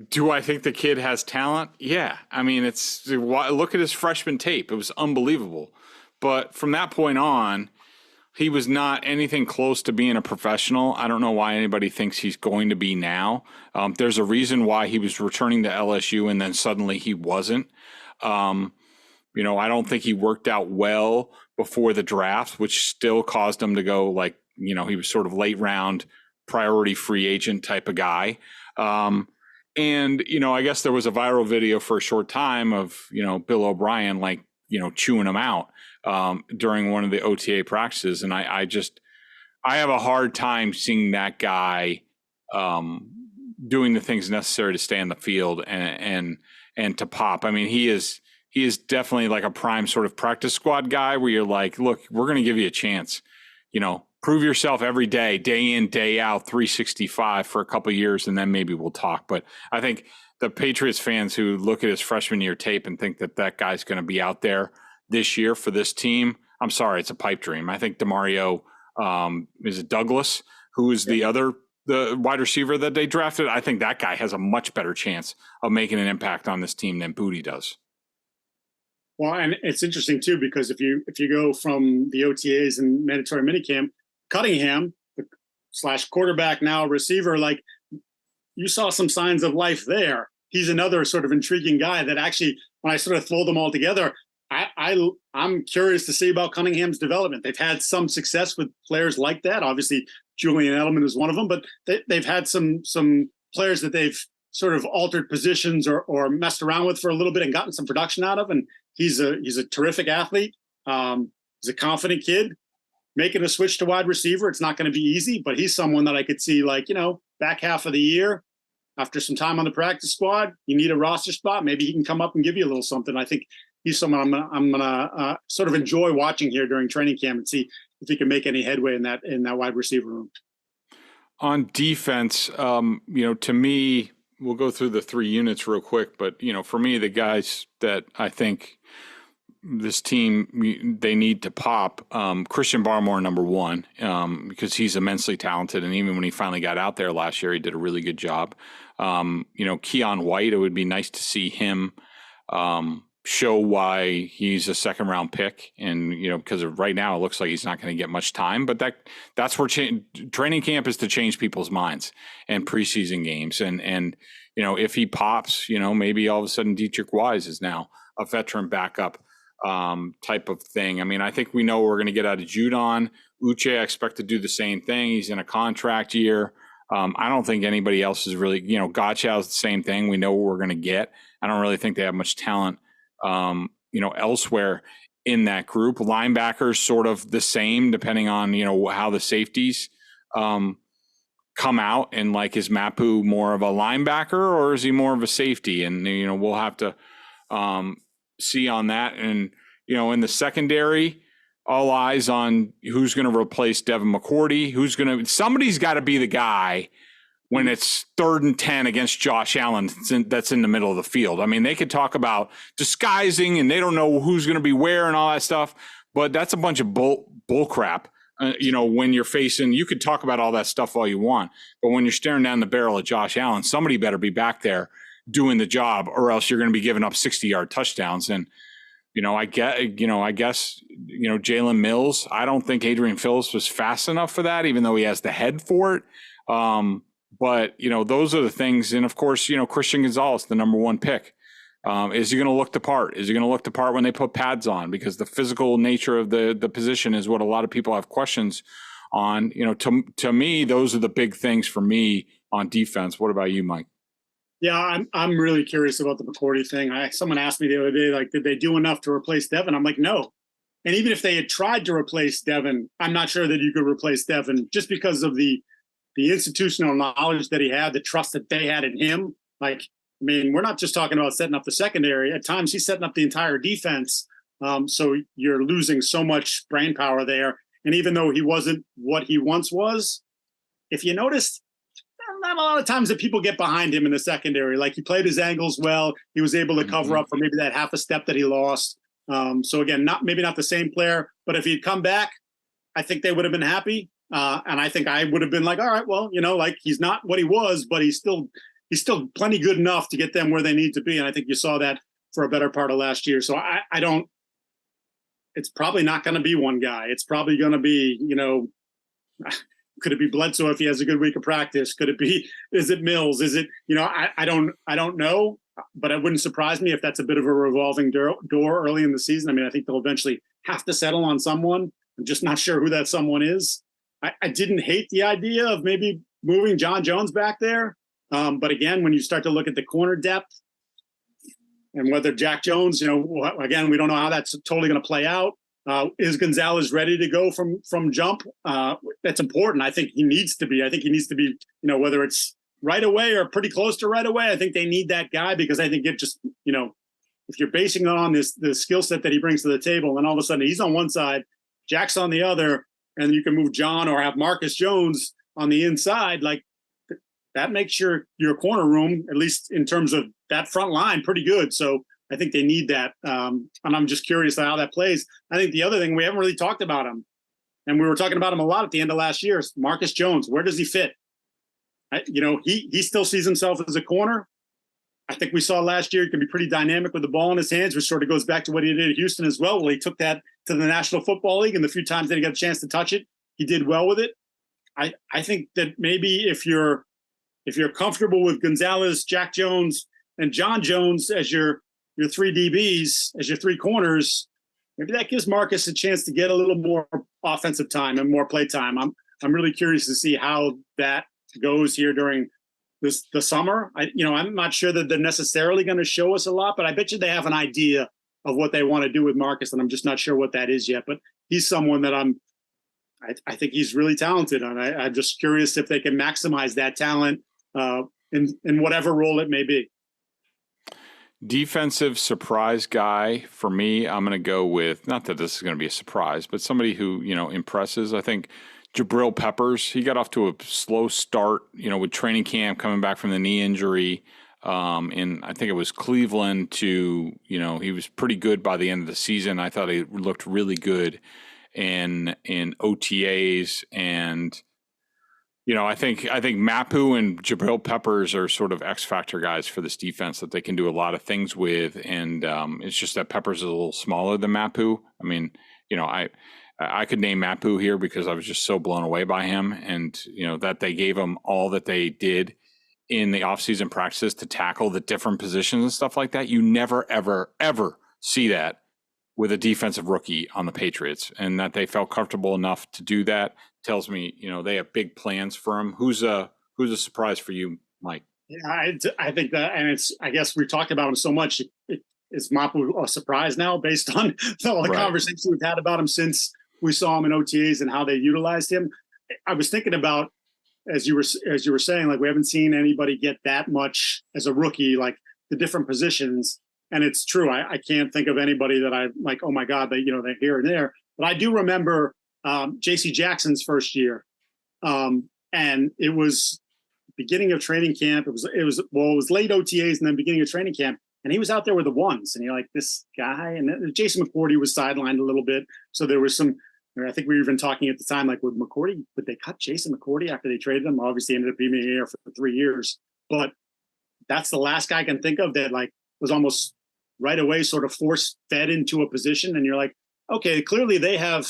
Speaker 2: do I think the kid has talent? Yeah. I mean, look at his freshman tape. It was unbelievable. But from that point on, he was not anything close to being a professional. I don't know why anybody thinks he's going to be now. There's a reason why he was returning to LSU and then suddenly he wasn't. I don't think he worked out well before the draft, which still caused him to go he was sort of late round priority free agent type of guy. And, I guess there was a viral video for a short time of, Bill O'Brien, chewing him out during one of the OTA practices. And I have a hard time seeing that guy doing the things necessary to stay on the field and to pop. I mean, he is definitely like a prime sort of practice squad guy where you're like, look, we're going to give you a chance, prove yourself every day, day in, day out, 365 for a couple of years, and then maybe we'll talk. But I think the Patriots fans who look at his freshman year tape and think that guy's going to be out there this year for this team, I'm sorry, it's a pipe dream. I think DeMario, is it Douglas, who is the wide receiver that they drafted? I think that guy has a much better chance of making an impact on this team than Boutte does.
Speaker 3: Well, and it's interesting too, because if you go from the OTAs and mandatory minicamp, Cunningham / quarterback, now receiver, you saw some signs of life there. He's another sort of intriguing guy that actually, when I sort of throw them all together, I'm curious to see about Cunningham's development. They've had some success with players like that. Obviously, Julian Edelman is one of them, but they've had some players that they've sort of altered positions or messed around with for a little bit and gotten some production out of. And he's a terrific athlete. He's a confident kid. Making a switch to wide receiver, it's not going to be easy, but he's someone that I could see back half of the year after some time on the practice squad. You need a roster spot. Maybe he can come up and give you a little something. I think he's someone I'm gonna sort of enjoy watching here during training camp and see if he can make any headway in that wide receiver room.
Speaker 2: On defense, to me, we'll go through the 3 units real quick, but for me, the guys that I think this team, they need to pop, Christian Barmore, number 1, because he's immensely talented. And even when he finally got out there last year, he did a really good job. Keon White, it would be nice to see him show why he's a 2nd round pick. And, because right now it looks like he's not going to get much time, but that's where training camp is, to change people's minds and preseason games. And if he pops, maybe all of a sudden Dietrich Wise is now a veteran backup type of thing. I mean, I think we know what we're going to get out of Judon. Uche, I expect to do the same thing. He's in a contract year. I don't think anybody else is really, Gotchow's the same thing. We know what we're going to get. I don't really think they have much talent, elsewhere in that group. Linebackers sort of the same, depending on, how the safeties come out. And is Mapu more of a linebacker or is he more of a safety? And, we'll have to see on that. And, in the secondary, all eyes on who's going to replace Devin McCourty, somebody's got to be the guy when it's 3rd and 10 against Josh Allen that's in the middle of the field. I mean, they could talk about disguising and they don't know who's going to be where and all that stuff, but that's a bunch of bull crap. When you're facing, you could talk about all that stuff all you want, but when you're staring down the barrel of Josh Allen, somebody better be back there doing the job, or else you're going to be giving up 60-yard touchdowns. And, I guess, Jalen Mills, I don't think Adrian Phillips was fast enough for that, even though he has the head for it. But, those are the things. And of course, Christian Gonzalez, the number one pick. Is he going to look the part? Is he going to look the part when they put pads on? Because the physical nature of the position is what a lot of people have questions on. To me, those are the big things for me on defense. What about you, Mike?
Speaker 3: Yeah, I'm really curious about the McCourty thing. Someone asked me the other day, like, did they do enough to replace Devin? I'm like, no. And even if they had tried to replace Devin, I'm not sure that you could replace Devin just because of the institutional knowledge that he had, the trust that they had in him. Like, I mean, we're not just talking about setting up the secondary. At times, he's setting up the entire defense. So you're losing so much brain power there. And even though he wasn't what he once was, if you noticed, not a lot of times that people get behind him in the secondary. Like, he played his angles well. He was able to cover up for maybe that half a step that he lost. So again, maybe not the same player, but if he'd come back, I think they would have been happy. And I think I would have been like, all right, well, like, he's not what he was, but he's still plenty good enough to get them where they need to be. And I think you saw that for a better part of last year. So it's probably not going to be one guy. It's probably going to be, could it be Bledsoe if he has a good week of practice? Could it be, is it Mills? Is it, I don't know, but it wouldn't surprise me if that's a bit of a revolving door early in the season. I mean, I think they'll eventually have to settle on someone. I'm just not sure who that someone is. I didn't hate the idea of maybe moving John Jones back there. But again, when you start to look at the corner depth and whether Jack Jones, again, we don't know how that's totally going to play out. Is Gonzalez ready to go from jump? That's important. I think he needs to be. I think he needs to be, whether it's right away or pretty close to right away. I think they need that guy because I think it just, if you're basing it on the skill set that he brings to the table, and all of a sudden he's on one side, Jack's on the other, and you can move John or have Marcus Jones on the inside, like that makes your corner room, at least in terms of that front line, pretty good. So I think they need that. And I'm just curious how that plays. I think the other thing, we haven't really talked about him, and we were talking about him a lot at the end of last year, is Marcus Jones. Where does he fit? He still sees himself as a corner. I think we saw last year he can be pretty dynamic with the ball in his hands, which sort of goes back to what he did at Houston as well. Well, he took that to the National Football League, and the few times that he got a chance to touch it, he did well with it. I think that maybe if you're comfortable with Gonzalez, Jack Jones, and John Jones as your three DBs, as your three corners, maybe that gives Marcus a chance to get a little more offensive time and more play time. I'm really curious to see how that goes here during the summer. I'm not sure that they're necessarily going to show us a lot, but I bet you they have an idea of what they want to do with Marcus, and I'm just not sure what that is yet. But he's someone that I think he's really talented, and I'm just curious if they can maximize that talent in whatever role it may be.
Speaker 2: Defensive surprise guy for me, I'm going to go with, not that this is going to be a surprise, but somebody who, impresses. I think Jabril Peppers, he got off to a slow start, with training camp, coming back from the knee injury. And I think it was Cleveland to, he was pretty good by the end of the season. I thought he looked really good in OTAs, and I think Mapu and Jabril Peppers are sort of X factor guys for this defense that they can do a lot of things with. And it's just that Peppers is a little smaller than Mapu. I mean, I could name Mapu here because I was just so blown away by him, and that they gave him all that they did in the offseason practices to tackle the different positions and stuff like that. You never, ever, ever see that with a defensive rookie on the Patriots, and that they felt comfortable enough to do that tells me, they have big plans for him. Who's a surprise for you, Mike?
Speaker 3: Yeah, I think that, and I guess we've talked about him so much. Is Mapu a surprise now based on all the conversations we've had about him since we saw him in OTAs and how they utilized him? I was thinking about, as you were saying, like, we haven't seen anybody get that much as a rookie, like the different positions. And it's true. I can't think of anybody that I'm like, oh my God, they're here and there. But I do remember J.C. Jackson's first year. And it was beginning of training camp. It was late OTAs and then beginning of training camp. And he was out there with the ones. And you're like, this guy. And then Jason McCourty was sidelined a little bit. So there was some, I think we were even talking at the time, like, would they cut Jason McCourty after they traded him? Obviously ended up being here for 3 years. But that's the last guy I can think of that, like, was almost right away sort of force fed into a position. And you're like, okay, clearly they have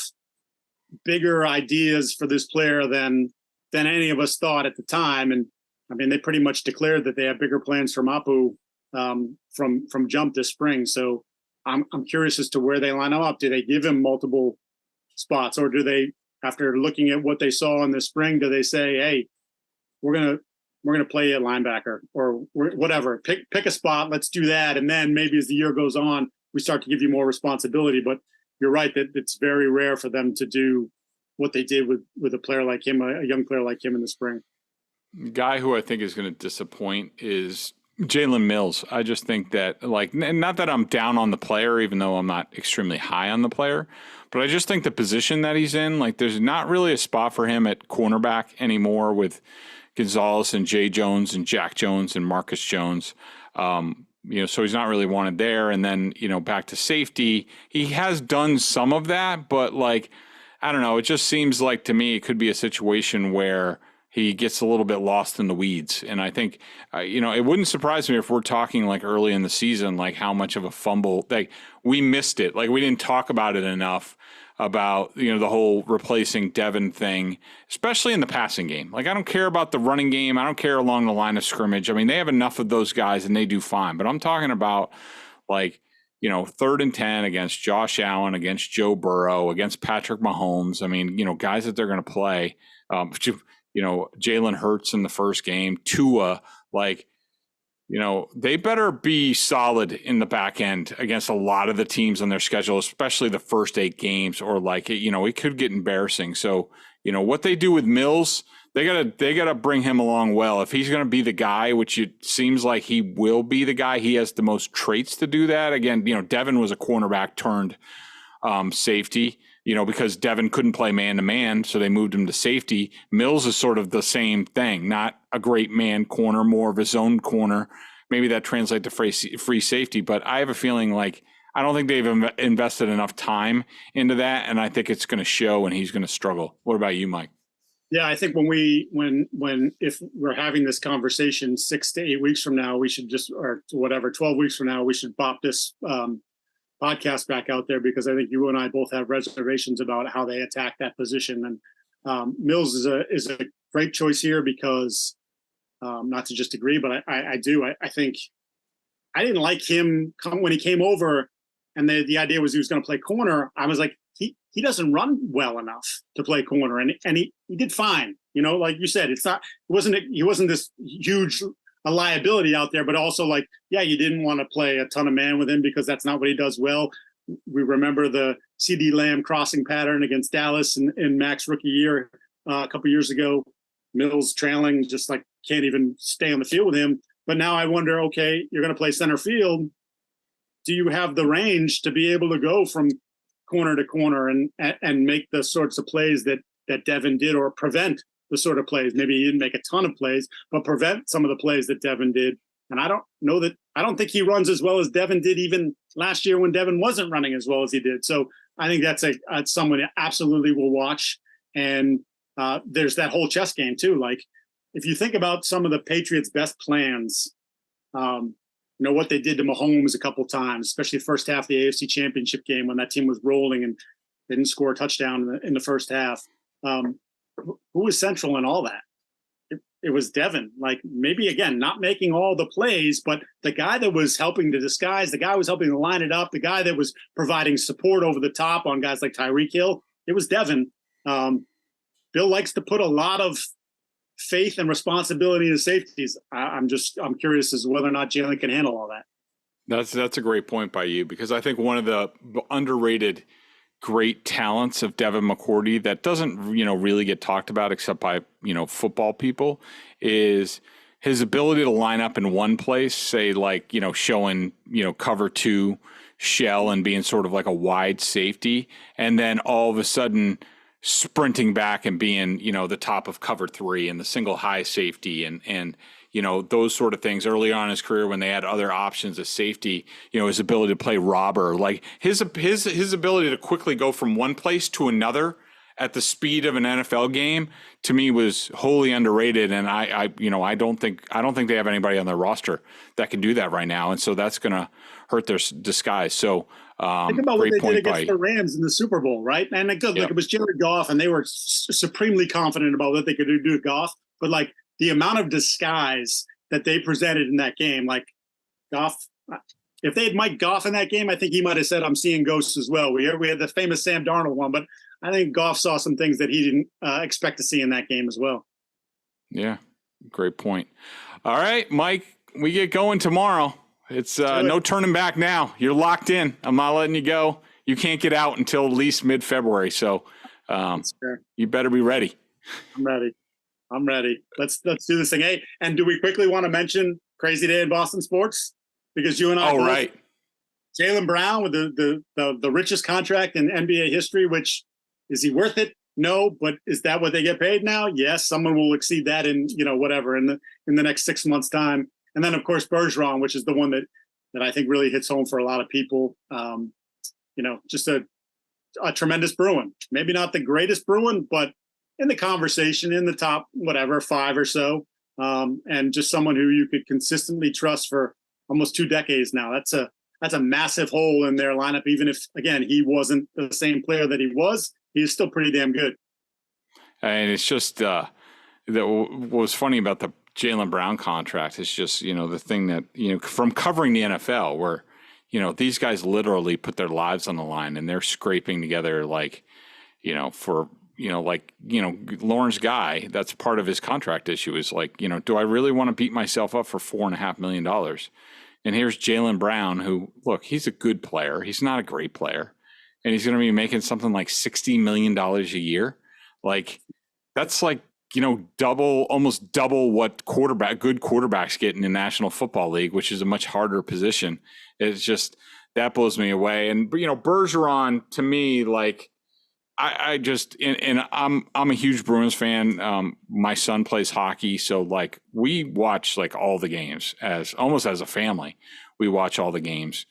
Speaker 3: bigger ideas for this player than any of us thought at the time. And I mean, they pretty much declared that they have bigger plans for Mapu from jump this spring. So I'm curious as to where they line up. Do they give him multiple spots, or do they, after looking at what they saw in the spring, do they say, hey, we're gonna play a linebacker or whatever, pick a spot, let's do that, and then maybe as the year goes on, we start to give you more responsibility. But you're right that it's very rare for them to do what they did with a player like him, a young player like him in the spring.
Speaker 2: The guy who I think is going to disappoint is Jalen Mills. I just think that, like, not that I'm down on the player, even though I'm not extremely high on the player, but I just think the position that he's in, like, there's not really a spot for him at cornerback anymore with Gonzalez and Jay Jones and Jack Jones and Marcus Jones. So he's not really wanted there. And then, back to safety, he has done some of that, but, like, I don't know. It just seems like to me it could be a situation where he gets a little bit lost in the weeds. And I think, it wouldn't surprise me if we're talking like early in the season, like how much of a fumble, like we missed it. Like we didn't talk about it enough about, the whole replacing Devin thing, especially in the passing game. Like I don't care about the running game. I don't care along the line of scrimmage. I mean, they have enough of those guys and they do fine, but I'm talking about like, 3rd and 10 against Josh Allen, against Joe Burrow, against Patrick Mahomes. I mean, guys that they're going to play, Jalen Hurts in the first game, Tua, like, they better be solid in the back end against a lot of the teams on their schedule, especially the first 8 games, or like, it could get embarrassing. So, what they do with Mills, they gotta bring him along well. If he's going to be the guy, which it seems like he will be the guy, he has the most traits to do that. Again, Devin was a cornerback turned safety, because Devin couldn't play man-to-man, so they moved him to safety. Mills is sort of the same thing, not a great man corner, more of a zone corner. Maybe that translates to free safety, but I have a feeling like I don't think they've invested enough time into that, and I think it's going to show and he's going to struggle. What about you, Mike?
Speaker 3: Yeah, I think if we're having this conversation 6 to 8 weeks from now, we should 12 weeks from now, we should bop this podcast back out there, because I think you and I both have reservations about how they attack that position. And Mills is a great choice here because, not to just agree, but I do. I think I didn't like him when he came over, and the idea was he was going to play corner. I was like, he doesn't run well enough to play corner, and he did fine. Like you said, he wasn't this huge a liability out there, but also like, yeah, you didn't want to play a ton of man with him because that's not what he does well. We remember the CD Lamb crossing pattern against Dallas in Mac's rookie year a couple years ago. Mills trailing, just like can't even stay on the field with him. But now I wonder, okay, you're going to play center field. Do you have the range to be able to go from corner to corner and make the sorts of plays that Devin did, or prevent the sort of plays? Maybe he didn't make a ton of plays, but prevent some of the plays that Devin did. And I don't think he runs as well as Devin did even last year when Devin wasn't running as well as he did. So I think that's someone that absolutely will watch. And there's that whole chess game too. Like if you think about some of the Patriots' best plans, what they did to Mahomes a couple times, especially first half of the AFC Championship game when that team was rolling and they didn't score a touchdown in the first half. Who was central in all that? It was Devin. Like maybe again, not making all the plays, but the guy that was helping to disguise, the guy who was helping to line it up, the guy that was providing support over the top on guys like Tyreek Hill. It was Devin. Bill likes to put a lot of faith and responsibility in safeties. I'm curious as to whether or not Jalen can handle all that.
Speaker 2: That's a great point by you, because I think one of the underrated great talents of Devin McCourty that doesn't, really get talked about except by, football people is his ability to line up in one place, say like, showing, cover 2 shell and being sort of like a wide safety. And then all of a sudden sprinting back and being, the top of cover 3 and the single high safety and those sort of things early on in his career when they had other options as safety, his ability to play robber, like his ability to quickly go from one place to another at the speed of an NFL game, to me was wholly underrated. And I don't think they have anybody on their roster that can do that right now. And so that's going to hurt their disguise. So
Speaker 3: think about what they did against the Rams in the Super Bowl, right? And it was Jared Goff, and they were supremely confident about what they could do to Goff. But like the amount of disguise that they presented in that game, like Goff, if they had Mike Goff in that game, I think he might have said, I'm seeing ghosts as well. We had the famous Sam Darnold one, but I think Goff saw some things that he didn't expect to see in that game as well.
Speaker 2: Yeah, great point. All right, Mike, we get going tomorrow. It's no turning back now. You're locked in. I'm not letting you go. You can't get out until at least mid-February, so you better be ready.
Speaker 3: I'm ready. Let's do this thing. Hey, and do we quickly want to mention Crazy Day in Boston sports? Because you and I
Speaker 2: right.
Speaker 3: Jaylen Brown with the richest contract in NBA history, which is he worth it? No, but is that what they get paid now? Yes, someone will exceed that in whatever in the next 6 months' time. And then of course Bergeron, which is the one that I think really hits home for a lot of people. Just a tremendous Bruin. Maybe not the greatest Bruin, but in the conversation, in the top, 5 or so. And just someone who you could consistently trust for almost 2 decades now. That's a massive hole in their lineup. Even if, again, he wasn't the same player that he was, he's still pretty damn good.
Speaker 2: And it's just what was funny about the Jaylen Brown contract is just, the thing that, from covering the NFL where, these guys literally put their lives on the line and they're scraping together Lawrence Guy, that's part of his contract issue is do I really want to beat myself up for $4.5 million? And here's Jaylen Brown, who, look, he's a good player. He's not a great player. And he's going to be making something like $60 million a year. That's almost double what good quarterbacks get in the National Football League, which is a much harder position. It's just, that blows me away. And, Bergeron, to me, I'm a huge Bruins fan. My son plays hockey, so we watch all the games almost as a family. We watch all the games,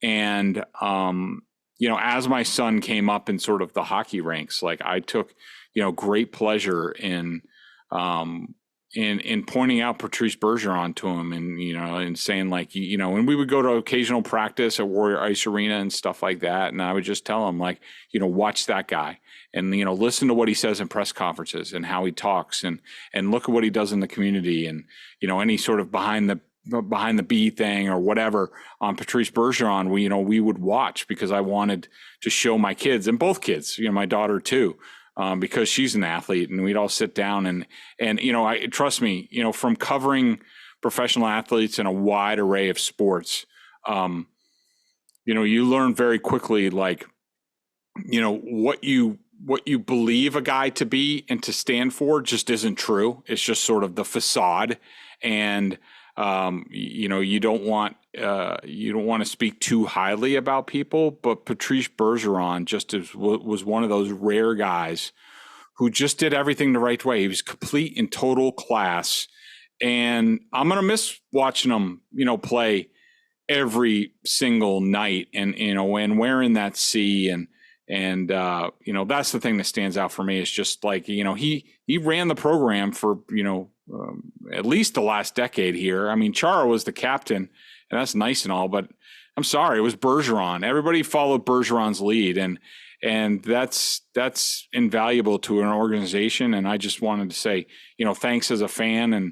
Speaker 2: and as my son came up in sort of the hockey ranks, I took great pleasure in pointing out Patrice Bergeron to him, and saying and we would go to occasional practice at Warrior Ice Arena and stuff like that, and I would just tell him watch that guy and listen to what he says in press conferences and how he talks and look at what he does in the community and any sort of behind the B thing or whatever on Patrice Bergeron we would watch, because I wanted to show my kids, and both kids, my daughter too, because she's an athlete, and we'd all sit down and trust me, from covering professional athletes in a wide array of sports, you learn very quickly, what you believe a guy to be and to stand for just isn't true. It's just sort of the facade. And, you don't want to speak too highly about people, but Patrice Bergeron was one of those rare guys who just did everything the right way. He was complete in total class, and I'm going to miss watching him, play every single night and wearing that C and that's the thing that stands out for me. Is just he ran the program for, at least the last decade here. I mean, Chara was the captain, and that's nice and all, but I'm sorry, it was Bergeron. Everybody followed Bergeron's lead, and that's invaluable to an organization. And I just wanted to say, thanks as a fan, and,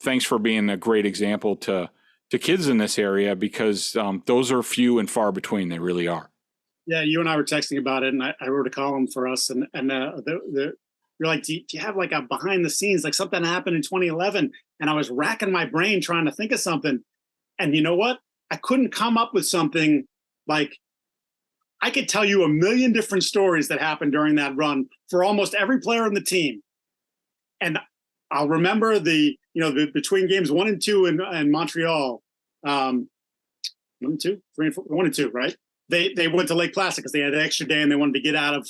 Speaker 2: thanks for being a great example to kids in this area, because those are few and far between. They really are.
Speaker 3: Yeah, you and I were texting about it, and I wrote a column for us, and you're like, do you have a behind the scenes, something happened in 2011? And I was racking my brain trying to think of something. And you know what? I couldn't come up with something. I could tell you a million different stories that happened during that run for almost every player on the team. And I'll remember the between games 1 and 2 in Montreal, 1 and 2, 3 and 4, 1 and 2, right? They went to Lake Placid because they had an extra day and they wanted to get out of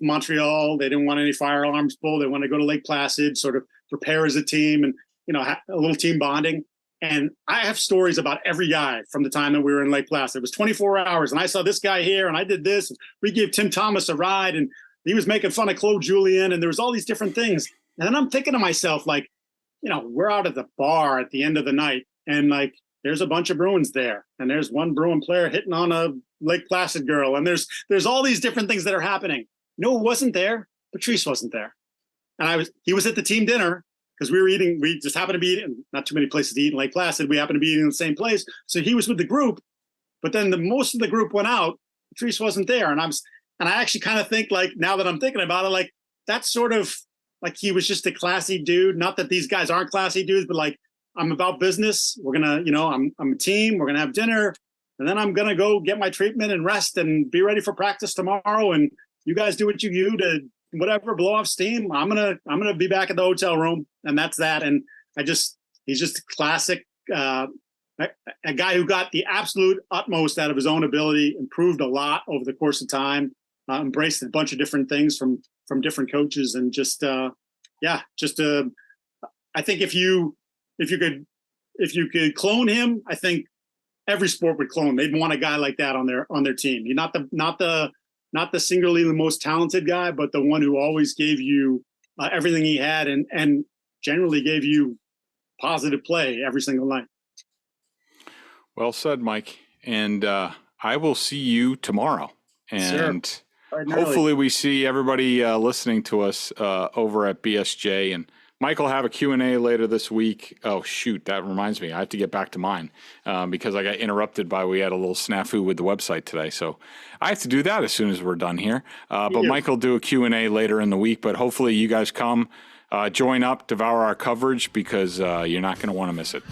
Speaker 3: Montreal. They didn't want any fire alarms pulled. They wanted to go to Lake Placid, sort of prepare as a team and, a little team bonding. And I have stories about every guy from the time that we were in Lake Placid. It was 24 hours, and I saw this guy here, and I did this. And we gave Tim Thomas a ride, and he was making fun of Claude Julien, and there was all these different things. And then I'm thinking to myself, we're out at the bar at the end of the night, and there's a bunch of Bruins there, and there's one Bruin player hitting on a Lake Placid girl, and there's all these different things that are happening. No, it wasn't there. Patrice wasn't there, and he was at the team dinner, because we just happened to be eating, not too many places to eat in Lake Placid. We happened to be eating in the same place. So he was with the group, but then most of the group went out. Patrice wasn't there. And I actually kind of think, like, now that I'm thinking about it, like, that's sort of like he was just a classy dude. Not that these guys aren't classy dudes, but like, I'm about business. We're going to, I'm a team. We're going to have dinner. And then I'm going to go get my treatment and rest and be ready for practice tomorrow. And you guys do what you do to whatever, blow off steam. I'm going to be back at the hotel room. And that's that. And he's just a classic, a guy who got the absolute utmost out of his own ability, improved a lot over the course of time, embraced a bunch of different things from different coaches. And I think if you could clone him, I think every sport would clone. They'd want a guy like that on their team. You're not the singularly the most talented guy, but the one who always gave you everything he had and generally gave you positive play every single night.
Speaker 2: Well said, Mike. And I will see you tomorrow. And
Speaker 3: sure.
Speaker 2: Hopefully we see everybody listening to us over at BSJ. And Mike will have a Q&A later this week. Oh, shoot. That reminds me. I have to get back to mine because I got interrupted we had a little snafu with the website today. So I have to do that as soon as we're done here. But Mike will do a Q&A later in the week. But hopefully you guys come, join up, devour our coverage because you're not going to want to miss it.